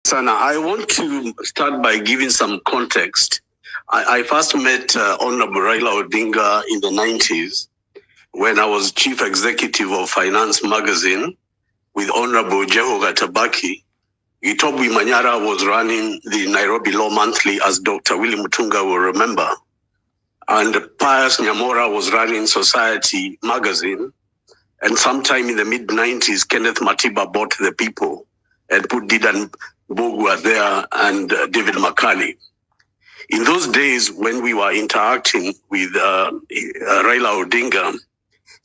Sana, I want to start by giving some context. I first met Honorable Raila Odinga in the 90s when I was chief executive of Finance Magazine with Honorable Gachoka Tabaki. Gitobwi Manyara was running the Nairobi Law Monthly, as Dr. Willie Mutunga will remember. And Pius Nyamora was running Society Magazine. And sometime in the mid-90s, Kenneth Matiba bought The People and put Didan Bogua there and David Makali. In those days, when we were interacting with Raila Odinga,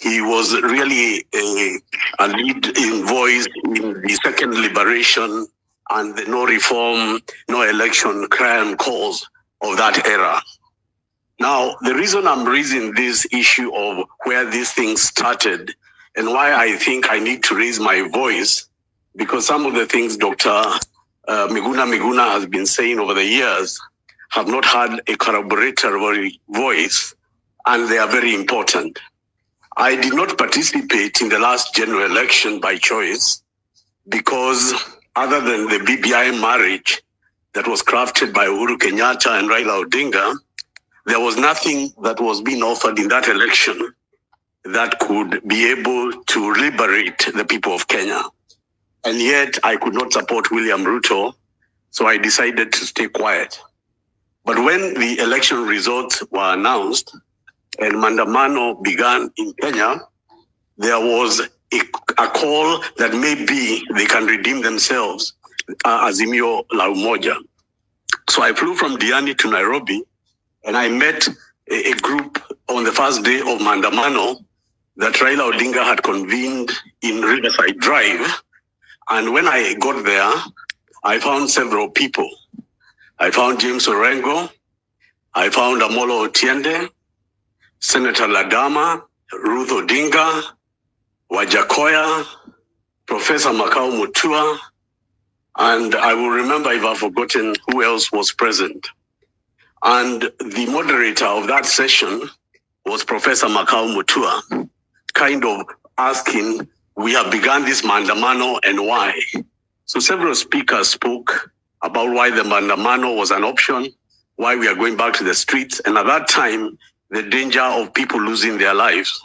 he was really a lead in voice in the second liberation and the no reform, no election cry and calls of that era. Now, the reason I'm raising this issue of where these things started and why I think I need to raise my voice, because some of the things Dr. Miguna Miguna has been saying over the years have not had a corroboratory voice, and they are very important. I did not participate in the last general election by choice because other than the BBI marriage that was crafted by Uhuru Kenyatta and Raila Odinga, there was nothing that was being offered in that election that could be able to liberate the people of Kenya. And yet I could not support William Ruto, so I decided to stay quiet. But when the election results were announced and Mandamano began in Kenya, there was a call that maybe they can redeem themselves, Azimio la Umoja. So I flew from Diani to Nairobi, and I met a group on the first day of Mandamano that Raila Odinga had convened in Riverside Drive. And when I got there, I found several people. I found James Orengo, I found Amolo Otiende, Senator Ladama, Ruth Odinga, Wajakoya, Professor Makau Mutua, and I will remember if I've forgotten who else was present. And the moderator of that session was Professor Makau Mutua, kind of asking, we have begun this Mandamano and why? So several speakers spoke about why the Mandamano was an option, why we are going back to the streets, and at that time, the danger of people losing their lives.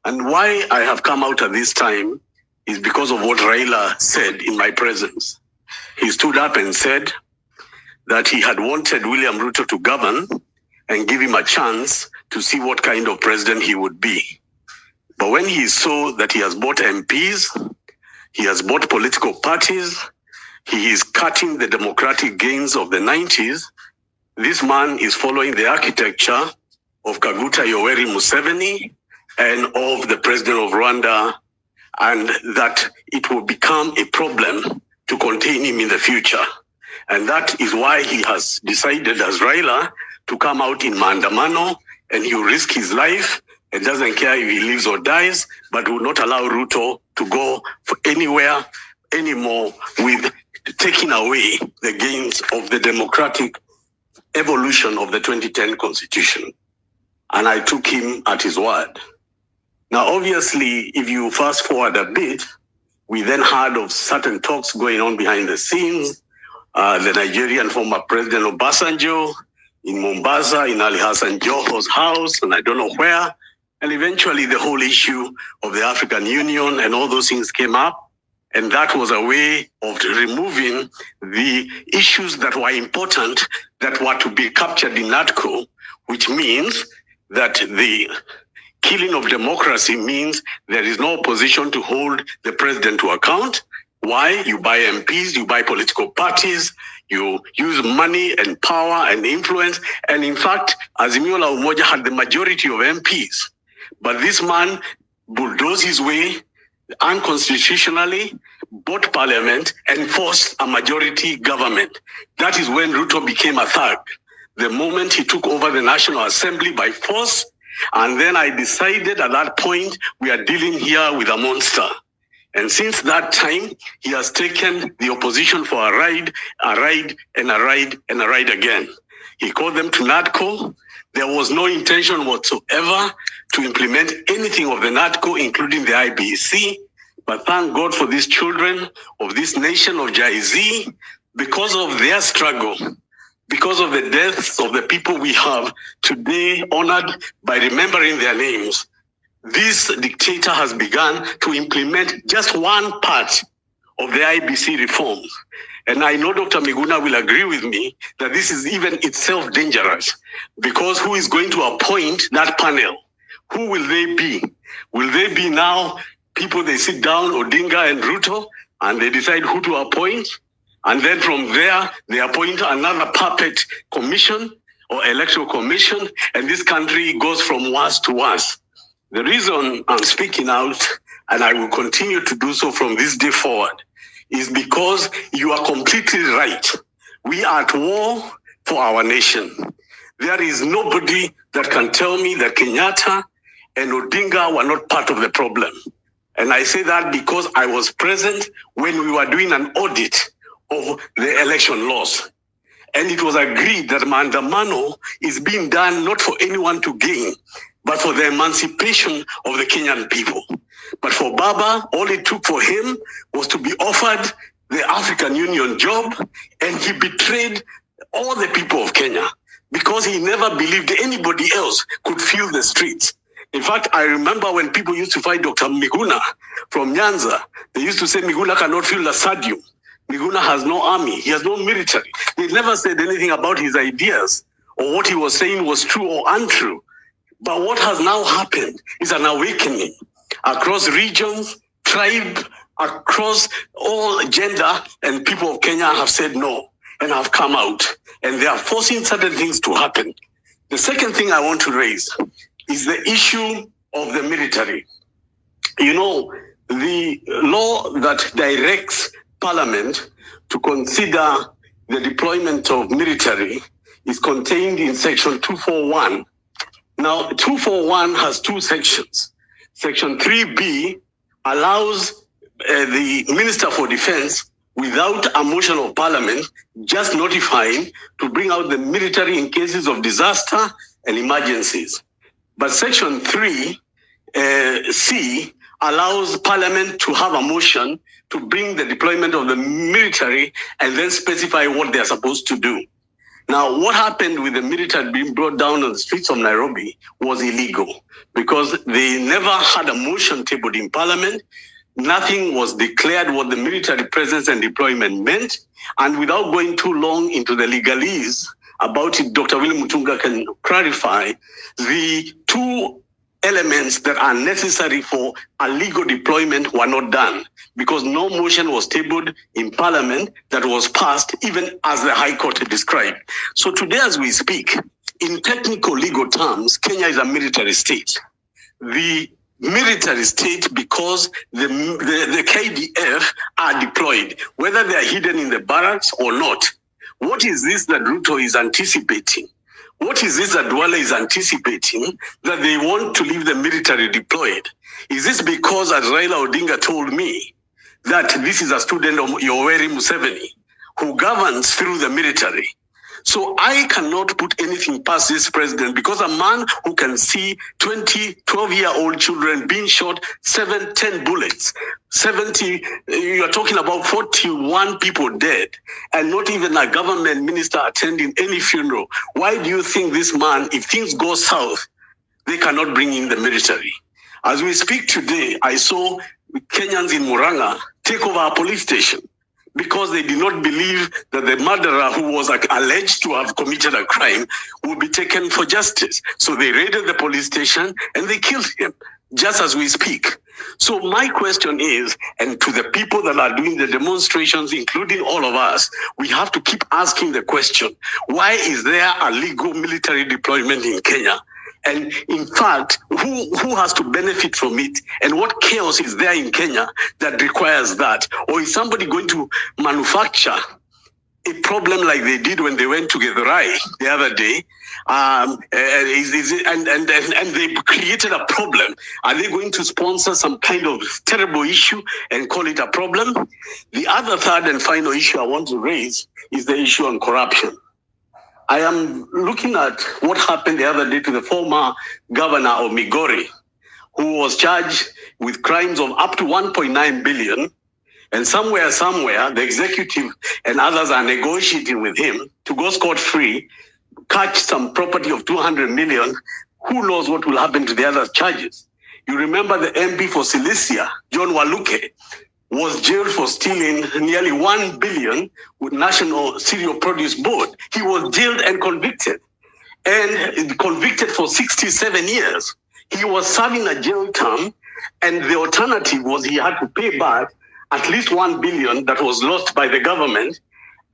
And why I have come out at this time is because of what Raila said in my presence. He stood up and said that he had wanted William Ruto to govern and give him a chance to see what kind of president he would be. But when he saw that he has bought MPs, he has bought political parties, he is cutting the democratic gains of the 90s, this man is following the architecture of Kaguta Yoweri Museveni and of the president of Rwanda, and that it will become a problem to contain him in the future. And that is why he has decided as Raila to come out in Mandamano, and he will risk his life. It doesn't care if he lives or dies, but will not allow Ruto to go for anywhere anymore with taking away the gains of the democratic evolution of the 2010 constitution. And I took him at his word. Now, obviously, if you fast forward a bit, we then heard of certain talks going on behind the scenes. The Nigerian former President Obasanjo in Mombasa, in Ali Hassan Joho's house, and I don't know where. And eventually the whole issue of the African Union and all those things came up. And that was a way of removing the issues that were important, that were to be captured in NATCO, which means that the killing of democracy means there is no opposition to hold the president to account. Why? You buy MPs, you buy political parties, you use money and power and influence. And in fact, Azimio la Umoja had the majority of MPs. But this man bulldozed his way unconstitutionally, bought parliament, and forced a majority government. That is when Ruto became a thug. The moment he took over the National Assembly by force, and then I decided at that point, we are dealing here with a monster. And since that time, he has taken the opposition for a ride, and a ride, and a ride again. He called them to NATCO. There was no intention whatsoever to implement anything of the NATCO, including the IBC. But thank God for these children of this nation of Jay-Z because of their struggle, because of the deaths of the people we have today honored by remembering their names, this dictator has begun to implement just one part of the IBC reforms. And I know Dr. Miguna will agree with me that this is even itself dangerous, because who is going to appoint that panel? Who will they be? Will they be now people they sit down, Odinga and Ruto, and they decide who to appoint? And then from there, they appoint another puppet commission or electoral commission, and this country goes from worse to worse. The reason I'm speaking out, and I will continue to do so from this day forward, is because you are completely right. We are at war for our nation. There is nobody that can tell me that Kenyatta and Odinga were not part of the problem. And I say that because I was present when we were doing an audit of the election laws. And it was agreed that Maandamano is being done not for anyone to gain, but for the emancipation of the Kenyan people. But for Baba, all it took for him was to be offered the African Union job, and he betrayed all the people of Kenya because he never believed anybody else could fill the streets. In fact, I remember when people used to fight Dr. Miguna from Nyanza, they used to say Miguna cannot fill the stadium. Miguna has no army, he has no military. They never said anything about his ideas or what he was saying was true or untrue. But what has now happened is an awakening across regions, tribe, across all gender, and people of Kenya have said no and have come out, and they are forcing certain things to happen. The second thing I want to raise is the issue of the military. You know, the law that directs Parliament to consider the deployment of military is contained in Section 241. Now, 241 has two sections. Section 3B allows the Minister for Defense, without a motion of Parliament, just notifying to bring out the military in cases of disaster and emergencies. But Section 3C allows Parliament to have a motion to bring the deployment of the military and then specify what they are supposed to do. Now, what happened with the military being brought down on the streets of Nairobi was illegal because they never had a motion tabled in Parliament. Nothing was declared what the military presence and deployment meant. And without going too long into the legalese about it, Dr. William Mutunga can clarify the two elements that are necessary for a legal deployment were not done because no motion was tabled in Parliament that was passed, even as the High Court described. So today as we speak, in technical legal terms, Kenya is a military state. The military state because the KDF are deployed, whether they are hidden in the barracks or not. What is this that Ruto is anticipating? What is this that Dwale is anticipating that they want to leave the military deployed? Is this because, as Raila Odinga told me, that this is a student of Yoweri Museveni who governs through the military? So I cannot put anything past this president because a man who can see 20, 12-year-old children being shot 7, 10 bullets, 70, you are talking about 41 people dead, and not even a government minister attending any funeral. Why do you think this man, if things go south, they cannot bring in the military? As we speak today, I saw Kenyans in Muranga take over a police station because they did not believe that the murderer who was alleged to have committed a crime would be taken for justice. So they raided the police station and they killed him, just as we speak. So my question is, and to the people that are doing the demonstrations, including all of us, we have to keep asking the question, why is there a legal military deployment in Kenya? And in fact, who has to benefit from it? And what chaos is there in Kenya that requires that? Or is somebody going to manufacture a problem like they did when they went to Githurai the other day? And they created a problem. Are they going to sponsor some kind of terrible issue and call it a problem? The other third and final issue I want to raise is the issue on corruption. I am looking at what happened the other day to the former governor of Migori, who was charged with crimes of up to 1.9 billion And somewhere, the executive and others are negotiating with him to go scot-free, catch some property of 200 million. Who knows what will happen to the other charges? You remember the MP for Cilicia, John Waluke, was jailed for stealing nearly 1 billion with National Cereal Produce Board. He was jailed and convicted for 67 years. He was serving a jail term, and the alternative was he had to pay back at least 1 billion that was lost by the government,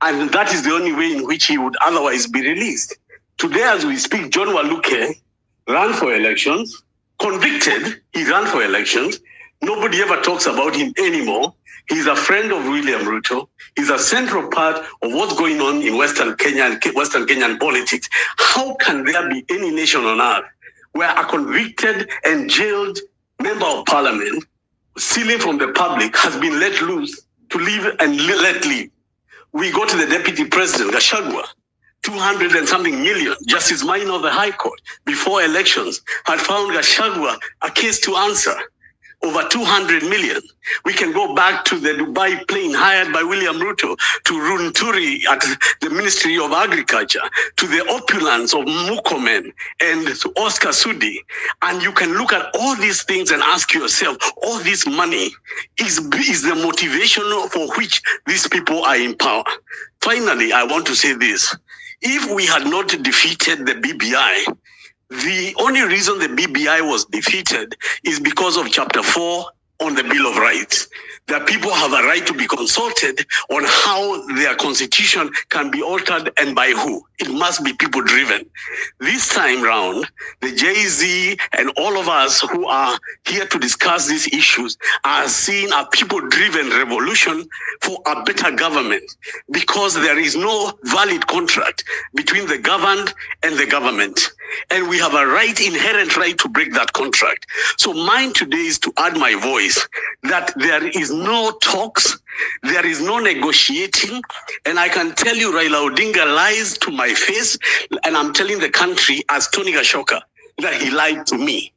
and that is the only way in which he would otherwise be released. Today, as we speak, John Waluke ran for elections, convicted, he ran for elections. Nobody ever talks about him anymore. He's a friend of William Ruto. He's a central part of what's going on in Western Kenya and Western Kenyan politics. How can there be any nation on earth where a convicted and jailed member of parliament stealing from the public has been let loose to live and let live? We go to the deputy president, Gachoka, 200 and something million. Justice Minor of the High Court, before elections, had found Gachoka a case to answer. Over 200 million. We can go back to the Dubai plane hired by William Ruto, to Runturi at the Ministry of Agriculture, to the opulence of Mukomen and Oscar Sudi. And you can look at all these things and ask yourself, all this money is the motivation for which these people are in power. Finally, I want to say this. If we had not defeated the BBI, the only reason the BBI was defeated is because of Chapter 4 on the Bill of Rights. That people have a right to be consulted on how their constitution can be altered and by who. It must be people driven. This time round, the Jay-Z and all of us who are here to discuss these issues are seeing a people-driven revolution for a better government, because there is no valid contract between the governed and the government. And we have a right, inherent right, to break that contract. So mine today is to add my voice that there is no talks, there is no negotiating, and I can tell you Raila Odinga lies to my face, and I'm telling the country as Tony Gachoka that he lied to me.